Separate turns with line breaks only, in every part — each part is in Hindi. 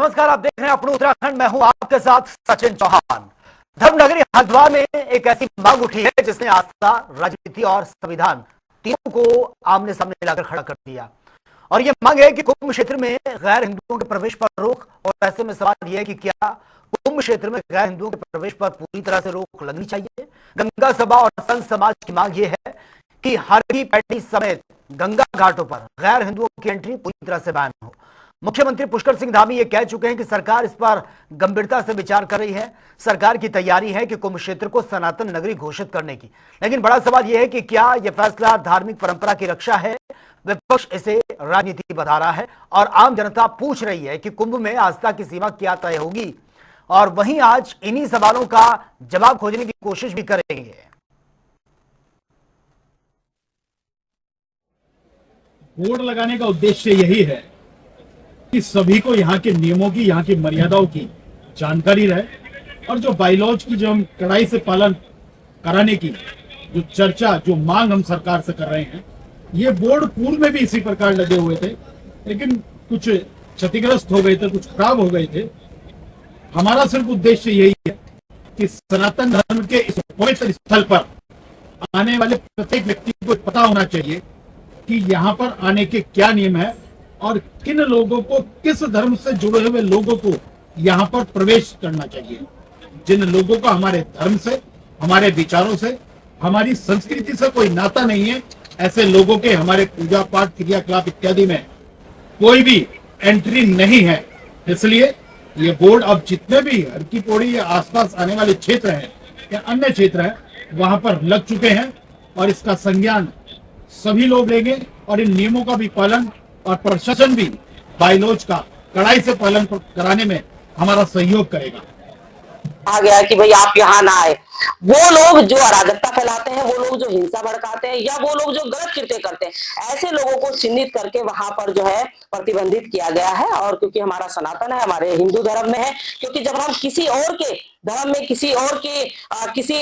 नमस्कार, आप देख रहे हैं अपना उत्तराखंड। मैं हूं आपके साथ सचिन चौहान। धर्मनगरी हरिद्वार में एक ऐसी मांग उठी है जिसने आस्था, राजनीति और संविधान तीनों को आमने सामने लाकर खड़ा कर दिया। और यह मांग है कि कुंभ क्षेत्र में गैर हिंदुओं के प्रवेश पर रोक। और ऐसे में सवाल यह है कि क्या कुंभ क्षेत्र में गैर हिंदुओं के प्रवेश पर पूरी तरह से रोक लगनी चाहिए। गंगा सभा और संत समाज की मांग यह है कि हर की पैड़ी समेत गंगा घाटों पर गैर हिंदुओं की एंट्री पूरी तरह से बैन हो। मुख्यमंत्री पुष्कर सिंह धामी ये कह चुके हैं कि सरकार इस पर गंभीरता से विचार कर रही है। सरकार की तैयारी है कि कुंभ क्षेत्र को सनातन नगरी घोषित करने की। लेकिन बड़ा सवाल यह है कि क्या यह फैसला धार्मिक परंपरा की रक्षा है। विपक्ष इसे राजनीति बता रहा है और आम जनता पूछ रही है कि कुंभ में आस्था की सीमा क्या तय होगी। और वहीं आज इन्हीं सवालों का जवाब खोजने की कोशिश भी करेंगे।
बोर्ड लगाने का उद्देश्य यही है कि सभी को यहाँ के नियमों की, यहाँ की मर्यादाओं की जानकारी रहे और जो बाइलॉज की जो हम कड़ाई से पालन कराने की जो चर्चा, जो मांग हम सरकार से कर रहे हैं, ये बोर्ड पूर्व में भी इसी प्रकार लगे हुए थे, लेकिन कुछ क्षतिग्रस्त हो गए थे, कुछ खराब हो गए थे। हमारा सिर्फ उद्देश्य यही है कि सनातन धर्म के इस पवित्र स्थल पर आने वाले प्रत्येक व्यक्ति को पता होना चाहिए कि यहाँ पर आने के क्या नियम है और किन लोगों को, किस धर्म से जुड़े हुए लोगों को यहाँ पर प्रवेश करना चाहिए। जिन लोगों का हमारे धर्म से, हमारे विचारों से, हमारी संस्कृति से कोई नाता नहीं है, ऐसे लोगों के हमारे पूजा पाठ, क्रियाकलाप इत्यादि में कोई भी एंट्री नहीं है। इसलिए ये बोर्ड अब जितने भी हर की पौड़ी या आसपास आने वाले क्षेत्र हैं या अन्य क्षेत्र हैं, वहां पर लग चुके हैं और इसका संज्ञान सभी लोग लेंगे और इन नियमों का भी पालन और प्रशासन भी बाइलॉज का कड़ाई से पालन कराने में हमारा सहयोग करेगा।
कहा गया कि भाई आप यहाँ ना आए। वो लोग जो अराजकता फैलाते हैं, वो लोग जो हिंसा भड़काते हैं या वो लोग जो गलत कृत्य करते हैं, ऐसे लोगों को चिन्हित करके वहां पर जो है प्रतिबंधित किया गया है। और क्योंकि हमारा सनातन है, हमारे हिंदू धर्म में है, क्योंकि जब हम किसी और के धर्म में, किसी और के किसी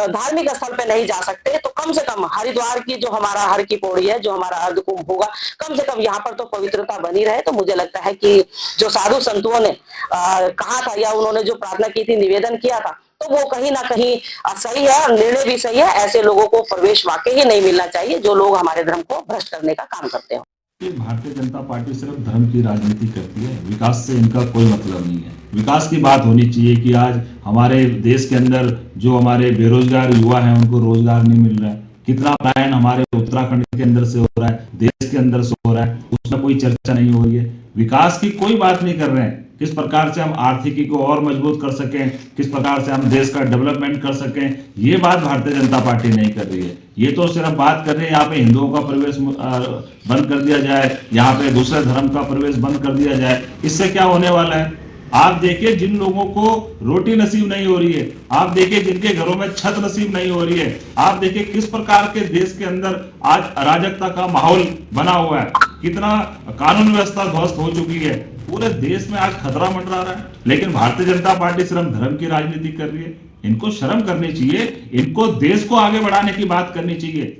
धार्मिक स्थल पे नहीं जा सकते, तो कम से कम हरिद्वार की जो हमारा हर की पौड़ी है, जो हमारा अर्ध कुंभ होगा, कम से कम यहाँ पर तो पवित्रता बनी रहे। तो मुझे लगता है कि जो साधु संतों ने कहा था या उन्होंने जो प्रार्थना की थी, निवेदन किया था, तो वो कहीं ना कहीं सही है और निर्णय भी सही है। ऐसे लोगों को प्रवेश वाकई ही नहीं मिलना चाहिए जो लोग हमारे धर्म को भ्रष्ट करने का काम करते हो।
भारतीय जनता पार्टी सिर्फ धर्म की राजनीति करती है, विकास से इनका कोई मतलब नहीं है। विकास की बात होनी चाहिए कि आज हमारे देश के अंदर जो हमारे बेरोजगार युवा हैं उनको रोजगार नहीं मिल रहा है। कितना पलायन हमारे उत्तराखंड के अंदर से हो रहा है, देश के अंदर से हो रहा है, उसमें कोई चर्चा नहीं हो रही है। विकास की कोई बात नहीं कर रहे हैं। किस प्रकार से हम आर्थिकी को और मजबूत कर सकें, किस प्रकार से हम देश का डेवलपमेंट कर सकें, ये बात भारतीय जनता पार्टी नहीं कर रही है। ये तो सिर्फ बात कर रहे हैं यहाँ पे हिंदुओं का प्रवेश बंद कर दिया जाए, यहाँ पे दूसरे धर्म का प्रवेश बंद कर दिया जाए। इससे क्या होने वाला है? आप देखिए, जिन लोगों को रोटी नसीब नहीं हो रही है, आप देखिए जिनके घरों में छत नसीब नहीं हो रही है, आप देखिए किस प्रकार के देश के अंदर आज अराजकता का माहौल बना हुआ है, कितना कानून व्यवस्था ध्वस्त हो चुकी है। पूरे देश में आज खतरा मंडरा रहा है, लेकिन भारतीय जनता पार्टी सिर्फ धर्म की राजनीति कर रही है। इनको शर्म करनी चाहिए, इनको देश को आगे बढ़ाने की बात करनी चाहिए।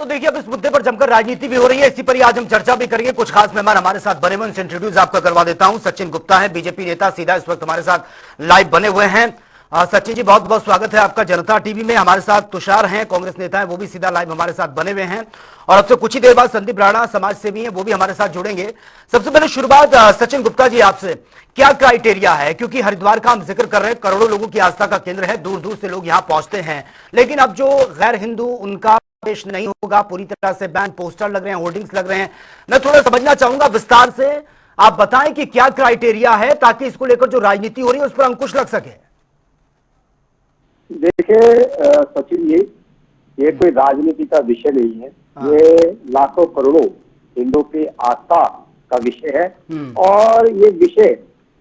तो देखिए, अब इस मुद्दे पर जमकर राजनीति भी हो रही है, इसी पर ही आज हम चर्चा भी करेंगे। कुछ खास मेहमान हमारे साथ बने हुए, उनसे इंट्रोड्यूस आपका करवा देता हूं। सचिन गुप्ता है, बीजेपी नेता, सीधा इस वक्त हमारे साथ लाइव बने हुए हैं। सचिन जी, बहुत बहुत स्वागत है आपका जनता टीवी में। हमारे साथ तुषार हैं, कांग्रेस नेता है, वो भी सीधा लाइव हमारे साथ बने हुए हैं। और अब से कुछ ही देर बाद संदीप राणा समाज सेवी हैं, वो भी हमारे साथ जुड़ेंगे। सबसे पहले शुरुआत सचिन गुप्ता जी आपसे, क्या क्राइटेरिया है? क्योंकि हरिद्वार का हम जिक्र कर रहे हैं, करोड़ों लोगों की आस्था का केंद्र है, दूर दूर से लोग यहाँ पहुंचते हैं, लेकिन अब जो गैर हिंदू, उनका प्रवेश नहीं होगा, पूरी तरह से बैन, पोस्टर लग रहे हैं, होर्डिंग्स लग रहे हैं। मैं थोड़ा समझना चाहूंगा, विस्तार से आप बताएं कि क्या क्राइटेरिया है, ताकि इसको लेकर जो राजनीति हो रही है उस पर अंकुश लग सके।
देखिए सचिन जी, ये कोई राजनीति का विषय नहीं है। ये लाखों करोड़ों हिंदुओं की आस्था का विषय है। और ये विषय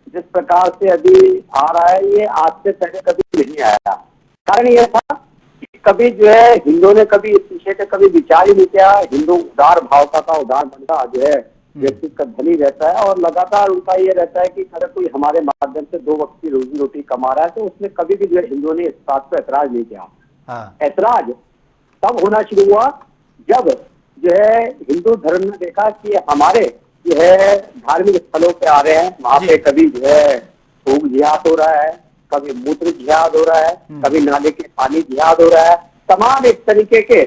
जिस प्रकार से अभी आ रहा है, ये आज से पहले कभी नहीं आया। कारण यह था कि कभी जो है हिंदुओं ने कभी इस विषय का कभी विचार ही नहीं किया। हिंदू उदार भाव का उदार मन का जो है व्यक्तित्व का धनी रहता है और लगातार उनका ये रहता है कि अगर कोई हमारे माध्यम से दो वक्त की रोजी रोटी कमा रहा है तो उसमें कभी भी जो है हिंदुओं ने इस बात पर ऐतराज नहीं किया। ऐतराज तब होना शुरू हुआ जब जो है हिंदू धर्म ने देखा कि हमारे जो है धार्मिक स्थलों पे आ रहे हैं, वहाँ पे कभी जो है थूक जिहाद हो रहा है, कभी मूत्र जिहाद हो रहा है, कभी नाले के पानी जिहाद हो रहा है। तमाम एक तरीके के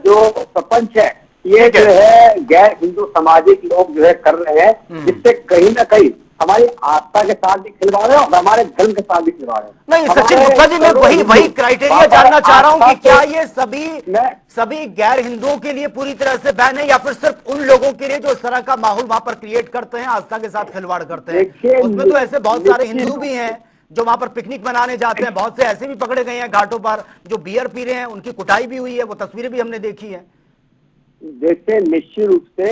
जो प्रपंच है ये जो है गैर हिंदू सामाजिक लोग जो है कर रहे हैं, जिससे कहीं ना कहीं हमारी आस्था के साथ भी खिलवाड़ है और हमारे धर्म के साथ भी खिलवाड़ है।
नहीं सचिन गुप्ता जी, मैं वही क्राइटेरिया जानना चाह रहा हूं कि क्या ये सभी गैर हिंदुओं के लिए पूरी तरह से बैन है या फिर सिर्फ उन लोगों के लिए जो इस तरह का माहौल वहां पर क्रिएट करते हैं, आस्था के साथ खिलवाड़ करते हैं? उसमें तो ऐसे बहुत सारे हिंदू भी हैं जो वहां पर पिकनिक मनाने जाते हैं, बहुत से ऐसे भी पकड़े गए हैं घाटों पर जो बियर पी रहे हैं, उनकी कुटाई भी हुई है, वो तस्वीरें भी हमने देखी है।
देखिए निश्चित रूप से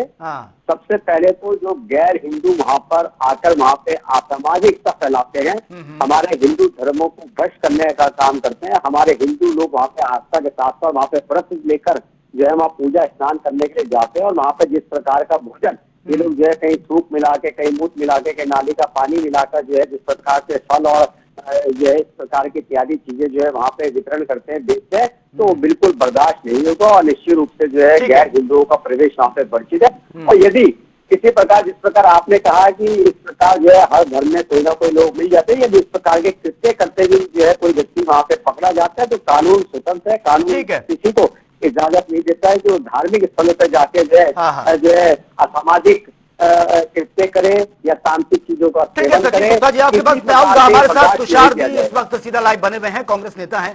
सबसे पहले तो जो गैर हिंदू वहां पर आकर वहां पे असामाजिकता फैलाते हैं, हमारे हिंदू धर्मों को भ्रष्ट करने का काम करते हैं। हमारे हिंदू लोग वहां पे आस्था के साथ साथ वहां पे व्रत लेकर जो है वहाँ पूजा स्नान करने के लिए जाते हैं और वहां पे जिस प्रकार का भोजन ये लोग जो है कहीं थूक मिला के, कहीं मूत्र मिला के, कहीं नाली का पानी मिलाकर जो है जिस प्रकार से फल और जो है इस प्रकार की इत्यादि चीजें जो है वहाँ पे वितरण करते हैं, बेचते हैं, तो बिल्कुल बर्दाश्त नहीं होगा और निश्चित रूप से जो है गैर हिंदुओं का प्रवेश वहाँ पे वर्जित है। और यदि किसी प्रकार जिस प्रकार आपने कहा कि इस प्रकार जो है हर धर्म में कोई ना कोई लोग मिल जाते हैं, यदि इस प्रकार के कृत्य करते हुए जो है कोई व्यक्ति वहाँ पे पकड़ा जाता है तो कानून स्वतंत्र है, कानून किसी को इजाजत नहीं देता है कि वो धार्मिक स्थलों पर जाके जो है असामाजिक कृत्य करे या तांत्रिक चीजों का सेवन करे।
आपके पास मैं आऊंगा, हमारे साथ तुषार जी इस वक्त सीधा लाइव बने हुए हैं, कांग्रेस नेता हैं।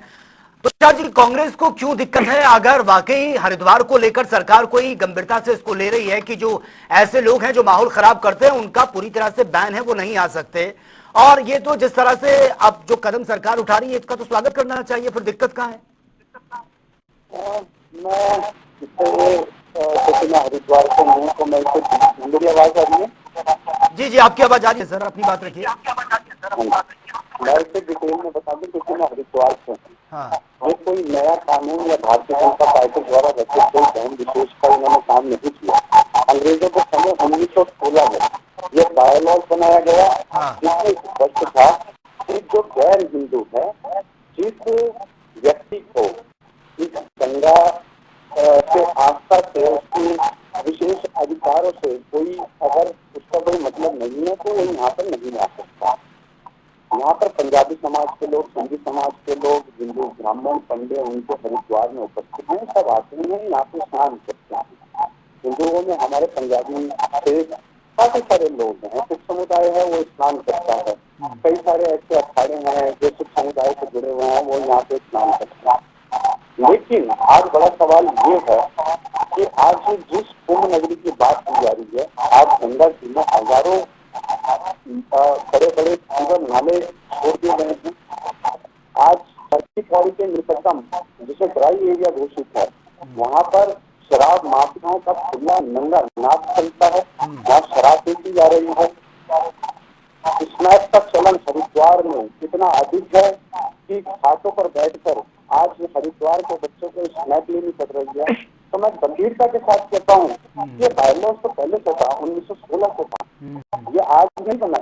तुषार जी, कांग्रेस को क्यों दिक्कत है अगर वाकई हरिद्वार को लेकर सरकार कोई गंभीरता से इसको ले रही है कि जो ऐसे लोग हैं जो माहौल खराब करते हैं उनका पूरी तरह से बैन है, वो नहीं आ सकते, और ये तो जिस तरह से अब जो कदम सरकार उठा रही है इसका तो स्वागत करना चाहिए, फिर दिक्कत कहाँ है?
हरिद्वार से नहीं तो मेरी आवाज आ रही है?
जी आपकी आवाज आ रही है सर, अपनी बात रखिए।
मैं इसे डिटेल में बता दूं क्योंकि मैं हरिद्वार से ये कोई नया कानून या भारतीय जनता पार्टी द्वारा रचित कोई धर्म विशेष का इन्होंने काम नहीं किया। अंग्रेजों के समय 1916 में यह बायोलॉज बनाया गया, जिसमें स्पष्ट था कि जो गैर हिंदू है, जिस व्यक्ति को इस गंगा से आस्था से उसकी विशेष अधिकारों से कोई अगर उसका कोई मतलब नहीं है तो वो यहाँ पर नहीं आ सकता। यहाँ पर पंजाबी समाज के लोग, सिंधी समाज के लोग, हिंदू ब्राह्मण पंडित उनको हरिद्वार में उपस्थित हैं, सब आते हैं, यहाँ पे स्नान करते हैं। हिंदुओं में हमारे पंजाबी से काफी सारे लोग हैं, सिख समुदाय है वो स्नान करता है, कई सारे ऐसे अखाड़े हैं जो सिख समुदाय से जुड़े हुए हैं वो यहाँ पे स्नान करते हैं। लेकिन आज बड़ा सवाल ये है कि आज जिस कुंभ नगरी की बात की जा रही है, आज गंगा जी में हजारों बड़े बड़े जीवन नाले छोड़ दिए गए हैं। आज सरकी पौड़ी के निकटतम जिसे ड्राई एरिया घोषित है, वहाँ पर शराब माफियाओं का खुला नंगा नाच चलता है, वहाँ शराब बेची जा रही है। स्नैक का चलन हरिद्वार में इतना अधिक है कि घाटों पर बैठकर आज हरिद्वार के बच्चों को स्नैक लेनी पड़ रही है। तो मैं गंभीरता के साथ कहता हूँ ये बायलॉज तो पहले से था, 1916 से था, ये आज नहीं बना।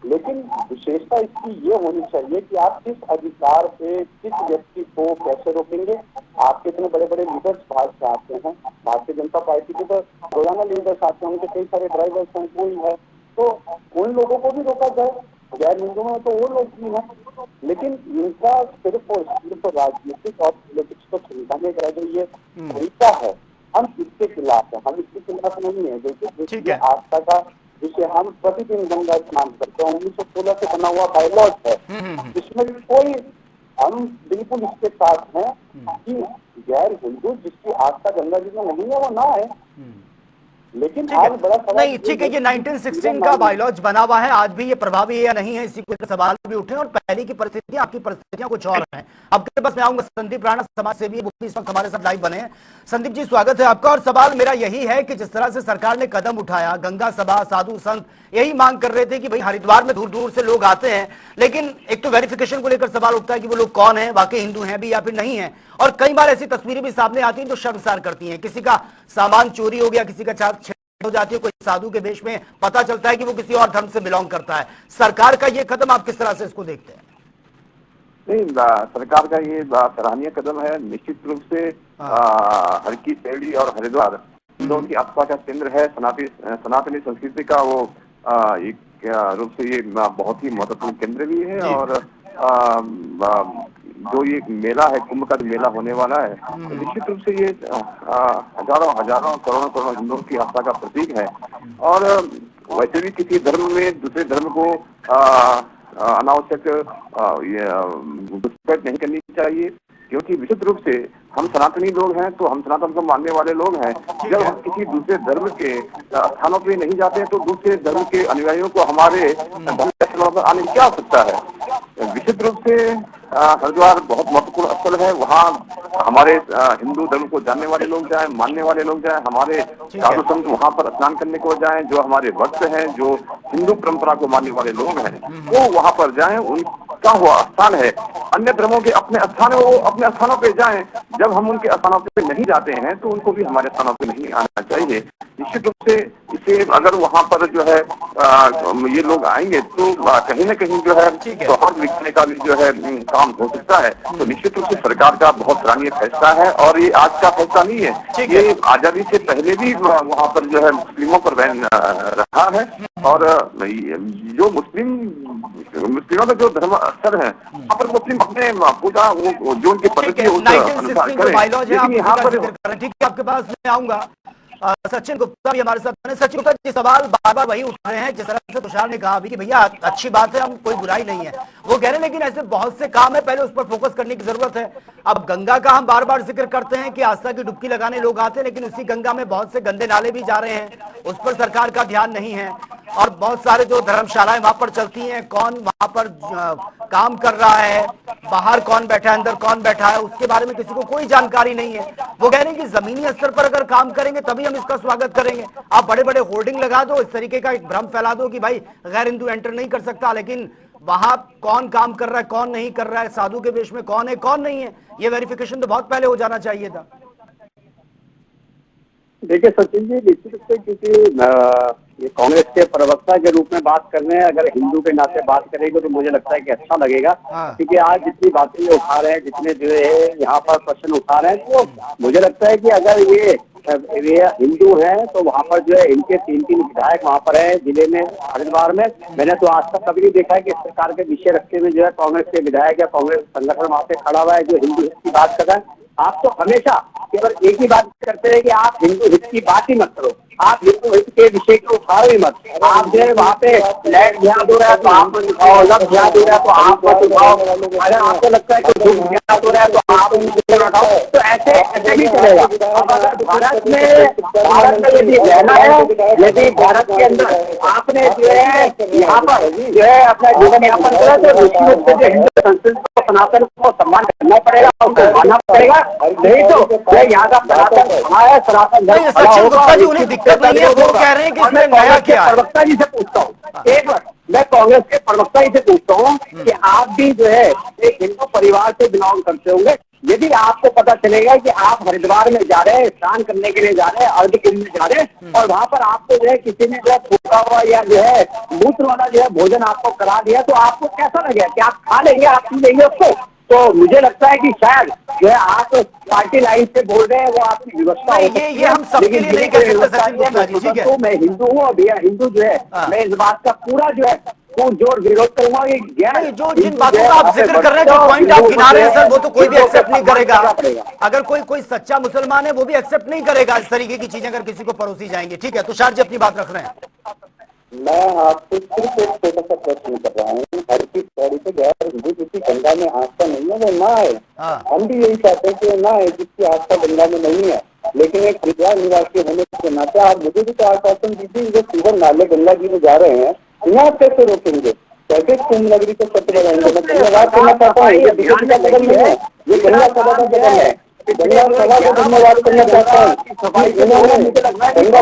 लेकिन विशेषता इसकी ये होनी चाहिए कि आप किस अधिकार से किस व्यक्ति को कैसे रोकेंगे। आपके इतने बड़े बड़े लीडर्स बाहर से आते हैं, भारतीय जनता पार्टी के तो रोजाना लीडर्स आते हैं, उनके कई सारे ड्राइवर्स हैं, कोई है, तो उन लोगों को भी रोका जाए। गैर हिंदुओं में तो वो लोग भी हैं, लेकिन इनका सिर्फ और सिर्फ राजनीतिक और पॉलिटिक्स को सुलझाने का जो ये तरीका है, हम इसके खिलाफ है। हम इसके खिलाफ नहीं है, देखिए आस्था का जिसे हम प्रतिदिन गंगा स्नान करते हैं 1916 से बना हुआ बायलॉज है, इसमें कोई हम बिल्कुल इसके साथ हैं कि गैर हिंदू जिसकी आस्था गंगा जी में नहीं है वो ना है। लेकिन आज बड़ा सवाल
नहीं, ठीक है, ये 1916 का बायलॉज बना हुआ है, आज भी ये प्रभावी है या नहीं है, इसी को सवाल भी उठे, और पहले की परिस्थितियां आपकी परिस्थितियां कुछ और हैं। आपके पास मैं आऊंगा, संदीप राणा समाज सेवी वो भी इस वक्त हमारे साथ लाइव बने हैं। संदीप जी, स्वागत है आपका। और सवाल मेरा यही है कि जिस तरह से सरकार ने कदम उठाया, गंगा सभा, साधु संत यही मांग कर रहे थे कि भाई हरिद्वार में दूर दूर से लोग आते हैं, लेकिन एक तो वेरिफिकेशन को लेकर सवाल उठता है कि वो लोग कौन है, वाकई हिंदू हैं भी या फिर नहीं है, और कई बार ऐसी तस्वीरें भी सामने आती हैं जो शर्मसार करती हैं। किसी का सामान चोरी हो गया, किसी का हो जाती है, कोई साधु के वेश में, पता चलता है कि वो किसी और धर्म से बिलोंग करता है। सरकार का ये कदम आप किस तरह से इसको देखते हैं?
नहीं, सरकार का ये सराहनीय कदम है। निश्चित रूप से हरकी, सेड़ी और हरिद्वार हिंदुओं की आस्था का केंद्र है। सनातनी संस्कृति का वो एक रूप से ये बहुत ही महत्वपूर्ण केंद्र भी है। और जो ये मेला है, कुंभ का मेला होने वाला है, तो निश्चित रूप से ये हजारों करोड़ों हिंदुओं की आस्था का प्रतीक है। और वैसे भी किसी धर्म में दूसरे धर्म को अनावश्यक घुसपैठ नहीं करनी चाहिए, क्योंकि विशुद्ध रूप से हम सनातनी लोग हैं, तो हम सनातन को मानने वाले लोग हैं। जब हम किसी दूसरे धर्म के स्थानों पे नहीं जाते हैं, तो दूसरे धर्म के अनुयायियों को हमारे धर्म के स्थलों पर आने की क्या आवश्यकता है। विशुद्ध रूप से हरिद्वार बहुत महत्वपूर्ण स्थल है। वहाँ हमारे हिंदू धर्म को जानने वाले लोग जाएं, मानने वाले लोग जाएं, हमारे साधु संत वहाँ पर स्नान करने को जाएं, जो हमारे भक्त हैं, जो हिंदू परंपरा को मानने वाले लोग हैं, वो वहाँ पर जाएं। उनका हुआ स्थान है। अन्य धर्मों के अपने स्थान है, वो अपने स्थानों पे जाएं। जब हम उनके स्थानों पे नहीं जाते हैं, तो उनको भी हमारे स्थानों पे नहीं आना चाहिए। निश्चित रूप से इसे अगर वहाँ पर जो है ये लोग आएंगे, तो कहीं न कहीं जो है सौहार्द लिखने का भी जो है काम हो सकता है। तो निश्चित रूप से सरकार का बहुत सराहनीय फैसला है। और ये आज का फैसला नहीं है, ये आजादी से पहले भी वहाँ पर जो है मुस्लिमों पर बैन रहा है। और जो मुस्लिमों का जो धर्म स्थल है, वहाँ पर मुस्लिम अपने पूजा जो उनकी पद्धति है उसके अनुसार करें। लेकिन यहाँ पर
ठीक है, आपके पास मैं आऊंगा। सचिन गुप्ता भी हमारे साथ हैं। सचिन गुप्ता जी, सवाल बार बार वही उठ रहे हैं जिस तरह से तुषार ने कहा अभी कि भैया अच्छी बात है, हम कोई बुराई नहीं है, वो कह रहे हैं, लेकिन ऐसे बहुत से काम है, पहले उस पर फोकस करने की जरूरत है। अब गंगा का हम बार बार जिक्र करते हैं कि आस्था की डुबकी लगाने लोग आते हैं, लेकिन उसी गंगा में बहुत से गंदे नाले भी जा रहे हैं, उस पर सरकार का ध्यान नहीं है। और बहुत सारे जो धर्मशालाएं वहां पर चलती हैं, कौन वहां पर काम कर रहा है, बाहर कौन बैठा है, अंदर कौन बैठा है, उसके बारे में किसी को कोई जानकारी नहीं है। वो कह रहे हैं कि जमीनी स्तर पर अगर काम करेंगे तभी हम इसका स्वागत करेंगे। आप बड़े बड़े होर्डिंग लगा दो, इस तरीके का एक भ्रम फैला दो कि भाई गैर हिंदू एंटर नहीं कर सकता, लेकिन वहां कौन काम कर रहा है, कौन नहीं कर रहा है, साधु के वेश में कौन है, कौन नहीं है, ये वेरिफिकेशन तो बहुत पहले हो जाना चाहिए था।
देखिए सचिन जी, निश्चित रूप से क्योंकि ये कांग्रेस के प्रवक्ता के रूप में बात कर रहे हैं, अगर हिंदू के नाते बात करेंगे तो मुझे लगता है कि अच्छा लगेगा। क्योंकि आज जितनी बातें ये उठा रहे हैं, जितने जो है यहाँ पर प्रश्न उठा रहे हैं, तो मुझे लगता है कि अगर ये हिंदू हैं, तो वहाँ पर जो है इनके 3 विधायक वहाँ पर है जिले में, हरिद्वार में। मैंने तो आज तक कभी नहीं देखा है कि इस प्रकार के विषय रखते हुए जो है कांग्रेस के विधायक या कांग्रेस संगठन वहाँ पे खड़ा हुआ है जो हिंदू हित की बात कर रहा है। आप तो हमेशा केवल एक ही बात करते हैं कि आप हिंदू हित की बात ही मत करो, आप हिंदू हित के विषय को उठाओ ही मत। आप जो है वहाँ पे लैंड ध्यान दो रहा है तो आप मत उठाओ, लफ ध्यान दो रहा है तो आप मत उठाओ। अगर आपको लगता है कि दुख ध्यान दो रहा है तो आप उनको उठाओ, तो ऐसे नहीं चलेगा। अब अगर भारत में यदि रहना है, यदि भारत के अंदर आपने जो है यहाँ पर जो है अपना जीवन यापन करा, तो निश्चित रूप से जो हिंदू संस्कृति को, सनातन को सम्मान करना पड़ेगा, उसको मानना पड़ेगा। नहीं तो यहाँ का सनातन हमारा सनातन धर्म
सचिन गुप्ता जी, उन्हें दिक्कत नहीं है, वो कह रहे हैं कि इसमें नया क्या है।
प्रवक्ता जी से पूछता हूँ एक बार, मैं कांग्रेस के प्रवक्ता जी से पूछता हूँ कि आप भी जो है एक हिंदू परिवार से बिलोंग करते होंगे। यदि आपको पता चलेगा कि आप हरिद्वार में जा रहे हैं, स्नान करने के लिए जा रहे हैं, अर्ध कुंभ में जा रहे हैं, और वहाँ पर आपको जो है किसी ने जो है फूका हुआ या जो है मूत्र वाला जो है भोजन आपको करा दिया, तो आपको कैसा लगेगा? कि आप खा लेंगे, आप पी लेंगे उसको? तो मुझे लगता है कि शायद जो है आप पार्टी लाइन से बोल रहे हैं, वो आपकी व्यवस्था हो सकती है,
ये हम सबके लिए नहीं कर सकते सचिन गुप्ता जी, ठीक है।
मैं हिंदू हूँ, भैया हिंदू जो है, मैं इस बात का पूरा जो है जोर विरोध करूंगा।
जो जिन बातों का आप जिक्र कर रहे हैं, जो पॉइंट आप गिना रहे हैं सर, वो तो कोई भी एक्सेप्ट नहीं करेगा। अगर कोई सच्चा मुसलमान है वो भी एक्सेप्ट नहीं करेगा इस तरीके की चीजें अगर किसी को परोसी जाएंगी। ठीक है, तुषार जी अपनी बात रख रहे हैं।
मैं आपसे सिर्फ एक छोटा सा प्रश्न कर रहा हूँ। हर की पौड़ी से गैर हिंदू जिसकी गंगा में आस्था नहीं है वो ना है। हम भी यही चाहते हैं कि ना है जिसकी आस्था गंगा में नहीं है, लेकिन एक हरिद्वार निवासी होने के नाते आप मुझे भी तो आश्वासन दीजिए, जो सीधे नाले गंगा जी में जा रहे हैं, यहाँ कैसे रोकेंगे? कैसे कुंभ नगरी को सत्य लगाएंगे? मैं धन्यवाद करना चाहता हूँ, ये बीजेपी का बदल नहीं है, ये गंगा सभा का बदल है। गंगा सभा को धन्यवाद करना चाहता हूँ। गंगा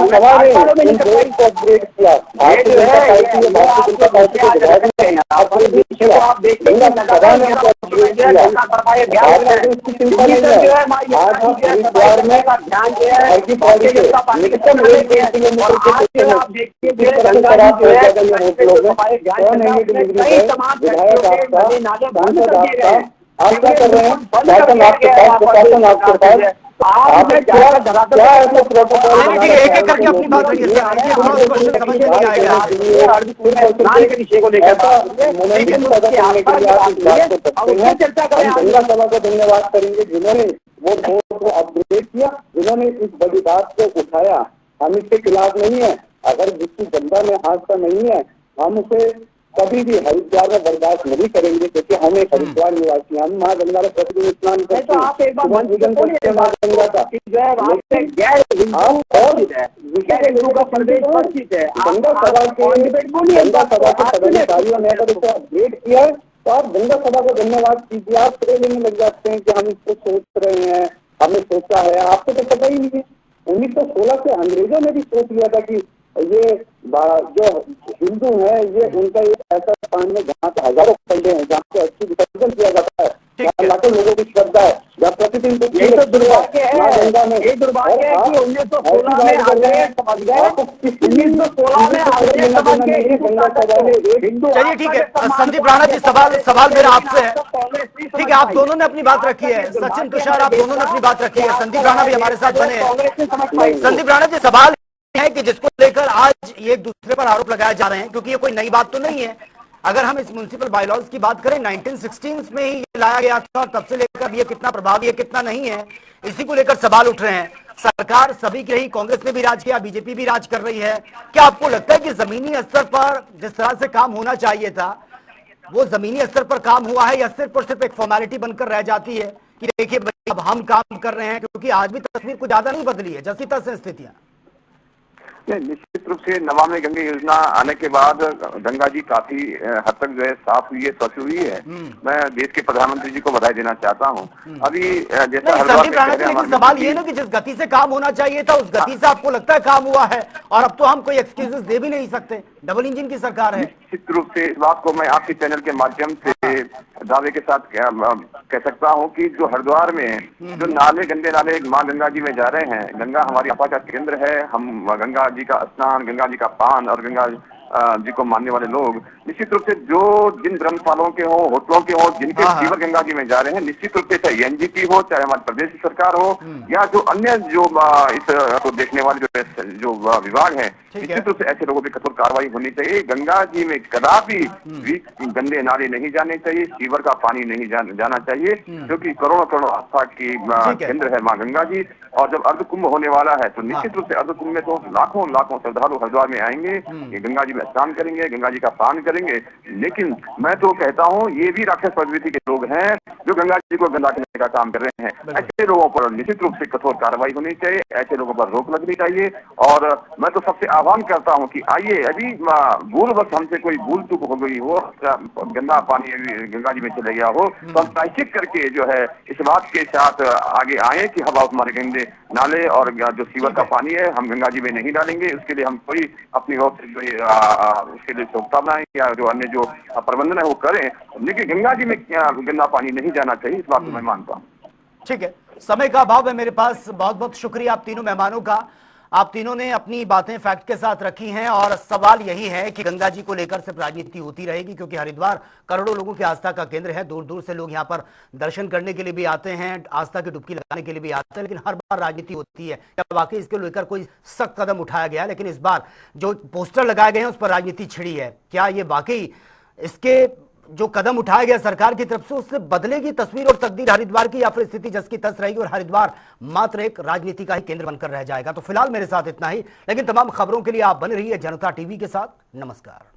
सभा ने को अपग्रेड किया। भारतीय जनता पार्टी के विधायक ने आपको गंगा सभा ने अपग्रेड किया। उसकी चिंता नहीं है। आज हम हरिद्वार में हर की पौड़ी से निकटतम 1-1 किलोमीटर के खराब हो जाएगा। ये होटलों में कौन है ये डिलीवरी है? विधायक आपका, सांसद आपका, आप क्या कर रहे हैं? शासन आपके पास, प्रशासन आपके पास, आपने क्या ऐसा प्रोटोकॉल
ठीक है, एक एक करके अपनी बात रखिए सर, देखिए थोड़ा क्वेश्चन समझ में नहीं आएगा।
के विषय को लेकर चर्चा करें, गंगा सभा को धन्यवाद करेंगे जिन्होंने वो बोर्ड को अपग्रेड किया, जिन्होंने इस बड़ी बात को उठाया। हम इसके खिलाफ नहीं है, अगर जिसकी गंगा में आस्था नहीं है हम उसे कभी भी हरिद्वार में बर्दाश्त नहीं करेंगे, क्योंकि हम एक हरिद्वार निवासी, हम माँ गंगा में प्रतिदिन स्नान करते हैं। तो आप एक बार जीवन करते हैं माँ गंगा का, गंगा सभा के पदाधिकारियों ने अगर इसे अपग्रेड किया है तो आप गंगा सभा को धन्यवाद कीजिए। आप श्रेय लेने लग जाते हैं कि हम इसको सोच रहे हैं, हमने सोचा है, आपको तो पता ही नहीं है। 1916 से अंग्रेजों ने भी सोच लिया था कि ये जो हिंदू है ये उनका एक ऐसा स्थान है जहाँ पे हजारों खंडे हैं, जहाँ पे अच्छी विसर्जन किया जाता है, जहाँ लाखों लोगों की श्रद्धा है, जहाँ प्रतिदिन यही तो दुर्भाग्य है, यही दुर्भाग्य है कि 1916 में
चलिए ठीक है, संदीप राणा जी, सवाल मेरा आपसे है। ठीक है, आप दोनों ने अपनी बात रखी है, सचिन तुषार आप दोनों ने अपनी बात रखी है, संदीप राणा भी हमारे साथ बने हैं। संदीप राणा जी, सवाल है कि जिसको लेकर आज ये एक दूसरे पर आरोप लगाए जा रहे हैं, क्योंकि ये कोई नई बात तो नहीं है। अगर हम इस म्युनिसिपल बायलॉज की बात करें, 1916 में ही ये लाया गया था और तब से लेकर ये कितना प्रभावी है कितना नहीं है, इसी को लेकर सवाल उठ रहे हैं। सरकार सभी की रही, कांग्रेस ने भी राज किया, बीजेपी भी राज कर रही है। क्या आपको लगता है कि जमीनी स्तर पर जिस तरह से काम होना चाहिए था वो जमीनी स्तर पर काम हुआ है, या सिर्फ और सिर्फ एक फॉर्मेलिटी बनकर रह जाती है कि देखिए अब हम काम कर रहे हैं? क्योंकि आज भी तस्वीर कुछ ज्यादा नहीं बदली है, जैसी तैसी स्थितियां।
निश्चित रूप से नमामि गंगे योजना आने के बाद गंगा जी काफी हद तक जो है साफ हुई है, स्वच्छ हुई है। मैं देश के प्रधानमंत्री जी को बधाई देना चाहता हूँ। अभी जैसा
संदीप राणा जी, लेकिन सवाल ये ना कि जिस गति से काम होना चाहिए था उस गति से आपको लगता है काम हुआ है, और अब तो हम कोई एक्सक्यूजेस दे भी नहीं सकते, डबल इंजन की सरकार है।
निश्चित रूप से इस बात को मैं आपके चैनल के माध्यम से दावे के साथ कह सकता हूँ कि जो हरिद्वार में जो नाले, गंदे नाले माँ गंगा जी में जा रहे हैं, गंगा हमारी आपा का केंद्र है। हम गंगा जी का स्नान, गंगा जी का पान और गंगा जी को मानने वाले लोग निश्चित रूप से जो जिन धर्मशालाओं के हो, होटलों के हो, जिनके सीवर गंगा जी में जा रहे हैं, निश्चित रूप से चाहे एनजीटी हो, चाहे हमारे प्रदेश की सरकार हो, या जो अन्य जो इस को देखने वाले जो विभाग हैं, निश्चित रूप से ऐसे लोगों पर कठोर कार्रवाई होनी चाहिए। गंगा जी में कदापि भी गंदे नाले नहीं जाने चाहिए, सीवर का पानी नहीं जाना चाहिए, क्योंकि करोड़ों करोड़ों आस्था की केंद्र है माँ गंगा जी। और जब अर्ध कुंभ होने वाला है तो निश्चित रूप से अर्ध कुंभ में तो लाखों लाखों श्रद्धालु हरिद्वार में आएंगे, ये गंगा जी में स्नान करेंगे, गंगा जी का पान करेंगे। लेकिन मैं तो कहता हूँ ये भी राक्षस प्रवृत्ति के लोग हैं जो गंगा जी को गंदा करने का काम कर रहे हैं। ऐसे लोगों पर निश्चित रूप से कठोर कार्रवाई होनी चाहिए, ऐसे लोगों पर रोक लगनी चाहिए। और मैं तो सबसे आह्वान करता हूँ कि आइए, अभी भूलवश हमसे कोई भूल चूक हो गई हो, गंदा पानी गंगा जी में चले गया हो, तो हम प्रायश्चित करके जो है इस बात के साथ आगे आए कि हम हमारे गंदे नाले और जो सीवर का पानी है हम गंगा जी में नहीं डालेंगे। उसके लिए हम कोई अपनी ओर से जो उसके लिए शुभकामनाएं या जो अन्य जो प्रबंधन है वो करें, लेकिन गंगा जी में गंदा पानी नहीं जाना चाहिए, इस बात को मैं मानता हूँ।
ठीक है, समय का अभाव है मेरे पास। बहुत बहुत शुक्रिया आप तीनों मेहमानों का। आप तीनों ने अपनी बातें फैक्ट के साथ रखी हैं, और सवाल यही है कि गंगा जी को लेकर सिर्फ राजनीति होती रहेगी, क्योंकि हरिद्वार करोड़ों लोगों की आस्था का केंद्र है। दूर दूर से लोग यहाँ पर दर्शन करने के लिए भी आते हैं, आस्था की डुबकी लगाने के लिए भी आते हैं, लेकिन हर बार राजनीति होती है। क्या वाकई इसके लेकर कोई सख्त कदम उठाया गया? लेकिन इस बार जो पोस्टर लगाए गए हैं उस पर राजनीति छिड़ी है। क्या ये वाकई इसके जो कदम उठाया गया सरकार की तरफ से उससे बदलेगी तस्वीर और तकदीर हरिद्वार की, या फिर स्थिति जस की तस रहेगी और हरिद्वार मात्र एक राजनीति का ही केंद्र बनकर रह जाएगा? तो फिलहाल मेरे साथ इतना ही, लेकिन तमाम खबरों के लिए आप बने रहिए जनता टीवी के साथ। नमस्कार।